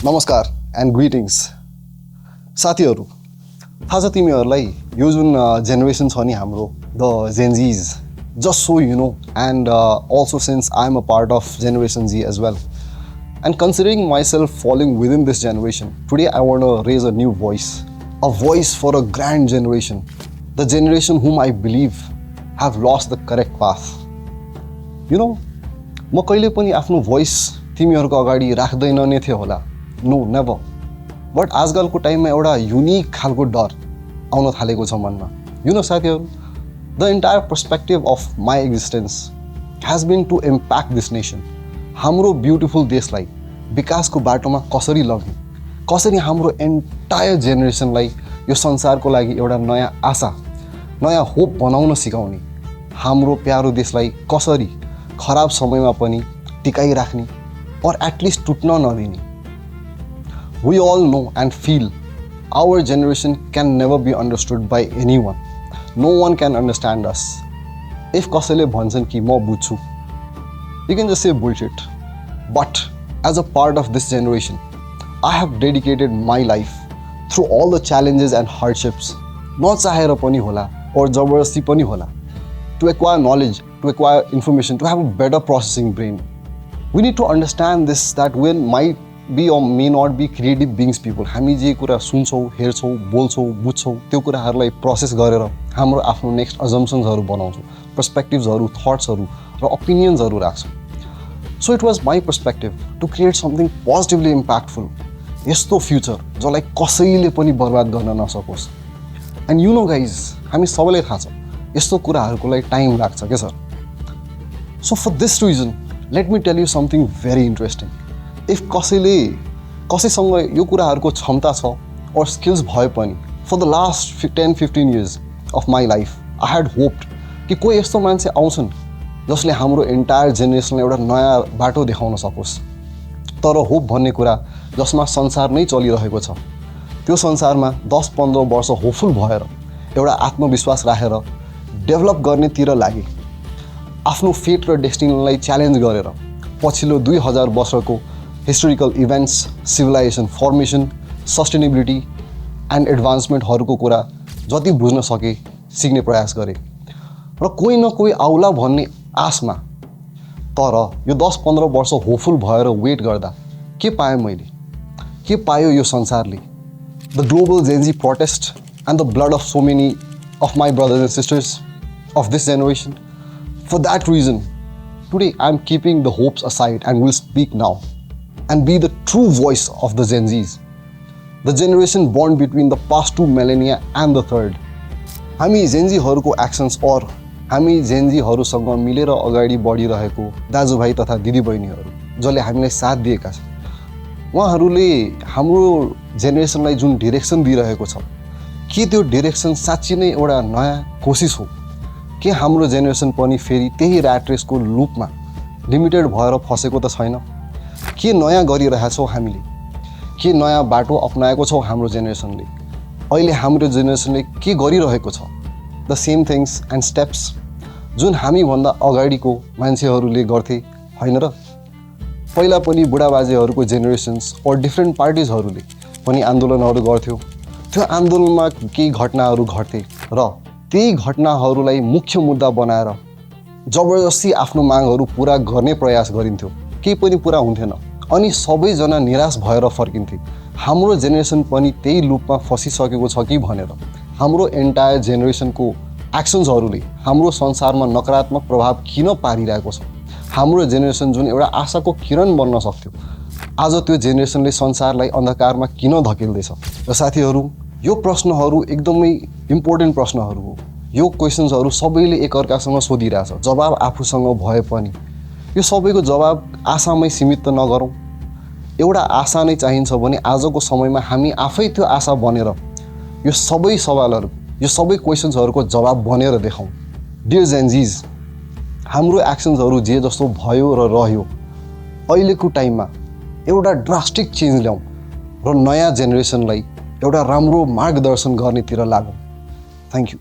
नमस्कार and greetings साथीहरू, थाहा छ तिमीहरूलाई यो जुन जेनेरेसन छ नि हाम्रो the Gen Zs, just so you know and also since I am a part of generation Z as well and considering myself falling within this generation, today I want to raise a new voice for a grand generation, the generation whom I believe have lost the correct path. You know, म कहिले पनि आफ्नो voice तिमीहरूको अगाडि राख्दैन नै थियो होला, नो नेभर. बट आजकलको टाइममा एउटा युनिक खालको डर आउन थालेको छ मनमा. यु नो साथीहरू, the entire perspective of my existence has been to impact this nation. हाम्रो ब्युटिफुल देशलाई विकासको बाटोमा कसरी लग्ने, कसरी हाम्रो एन्टायर जेनेरेसनलाई यो संसारको लागि एउटा नयाँ आशा, नयाँ होप बनाउन सिकाउने, हाम्रो प्यारो देशलाई कसरी खराब समयमा पनि टिकाइराख्ने और एटलिस्ट टुट्न नदिने. We all know and feel our generation can never be understood by anyone. No one can understand us. If कसैले भन्छन् कि म बुझ्छु, you can just say bullshit. But as a part of this generation, I have dedicated my life through all the challenges and hardships, नचाहेर पनि होला और जबरजस्ती पनि होला, to acquire knowledge, to acquire information, to have a better processing brain. We need to understand this, that we might be or may not be creative beings people. हामी जे कुरा सुन्छौँ, हेर्छौँ, बोल्छौँ, बुझ्छौँ, त्यो कुराहरूलाई प्रोसेस गरेर हाम्रो आफ्नो नेक्स्ट अजम्पसन्सहरू बनाउँछौँ, पर्सपेक्टिभ्सहरू, थट्सहरू र ओपिनियन्सहरू राख्छौँ. So it was my perspective to create something positively impactful, यस्तो फ्युचर जसलाई कसैले पनि बर्बाद गर्न नसकोस्. एन्ड यु नो गाइज, हामी सबैलाई थाहा छ यस्तो कुराहरूको लागि टाइम लाग्छ क्या sir. So for this reason let me tell you something very interesting. If कसैसँग यो कुराहरूको क्षमता छ और स्किल्स भए पनि, for the last 10-15 years of my life I had hoped कि कोही यस्तो मान्छे आउँछन् जसले हाम्रो एन्टायर जेनेरेसनलाई एउटा नयाँ बाटो देखाउन सकोस्. तर होप भन्ने कुरा जसमा संसार नै चलिरहेको छ, त्यो संसारमा 10-15 वर्ष होपफुल भएर एउटा आत्मविश्वास राखेर डेभलप गर्नेतिर लागे, आफ्नो फेट र डेस्टिनीलाई च्यालेन्ज गरेर पछिल्लो 2000 वर्षको historical events, civilisation formation, sustainability and एडभान्समेन्टहरूको कुरा जति बुझ्न सके सिक्ने प्रयास गरे र कोही न कोही आउला भन्ने आशमा. तर यो 10-15 वर्ष होपफुल भएर वेट गर्दा के पाएँ मैले, के पायो यो संसारले? The global Gen Z protest and the blood of so many of my brothers and sisters of this generation. For that reason, today I am keeping the hopes aside and will speak now and be the true voice of the Gen Zs, the generation born between the past 2 millennia and the third. हामी जेनजीहरूको actions और हामी जेनजीहरूसँग मिलेर अगाडि बढिरहेको दाजुभाइ तथा दिदीबहिनीहरू जसले हामीलाई साथ दिएका छन्, उहाँहरूले हाम्रो जेनेरेसनलाई जुन डिरेक्सन दिइरहेको छ, के त्यो डिरेक्सन साँच्चै नै एउटा नयाँ कोसिस हो के हाम्रो जेनेरेसन पनि फेरि त्यही ऱ्याट रेसको लुपमा लिमिटेड भएर फसेको त छैन? के नयाँ गरिरहेछौँ हामीले? के नयाँ बाटो अपनाएको छौँ हाम्रो जेनेरेसनले? अहिले हाम्रो जेनेरेसनले के गरिरहेको छ? The same things and steps जुन हामीभन्दा अगाडिको मान्छेहरूले गर्थे होइन र? पहिला पनि बुढाबाजेहरूको जेनेरेसन्स और डिफ्रेन्ट पार्टिजहरूले पनि आन्दोलनहरू गर्थ्यो. त्यो आन्दोलनमा केही घटनाहरू घट्थे र त्यही घटनाहरूलाई मुख्य मुद्दा बनाएर जबरजस्ती आफ्नो मागहरू पुरा गर्ने प्रयास गरिन्थ्यो. केही पनि पुरा हुन्थेन अनि सबैजना निराश भएर फर्किन्थे. हाम्रो जेनेरेसन पनि त्यही लुपमा फसिसकेको छ कि भनेर हाम्रो एन्टायर जेनेरेसनको एक्सन्सहरूले हाम्रो संसारमा नकारात्मक प्रभाव किन पारिरहेको छ? हाम्रो जेनेरेसन जुन एउटा आशाको किरण बन्न सक्थ्यो, आज त्यो जेनेरेसनले संसारलाई अन्धकारमा किन धकेल्दैछ? र साथीहरू, यो प्रश्नहरू एकदमै इम्पोर्टेन्ट प्रश्नहरू हो. यो क्वेसन्सहरू सबैले एकअर्कासँग सोधिरहेछ. जवाब आफूसँग भए पनि यो सबैको जवाब आशामै सीमित त नगरौँ. एउटा आशा नै चाहिन्छ भने आजको समयमा हामी आफै त्यो आशा बनेर यो सबै सवालहरू, यो सबै क्वेसन्सहरूको जवाब बनेर देखाउँ. डियर जेनजीज, हाम्रो एक्सन्सहरू जे जस्तो भयो र रह्यो, अहिलेको टाइममा एउटा ड्रास्टिक चेन्ज ल्याउँ र नयाँ जेनेरेसनलाई एउटा राम्रो मार्गदर्शन गर्नेतिर लागौँ. Thank you.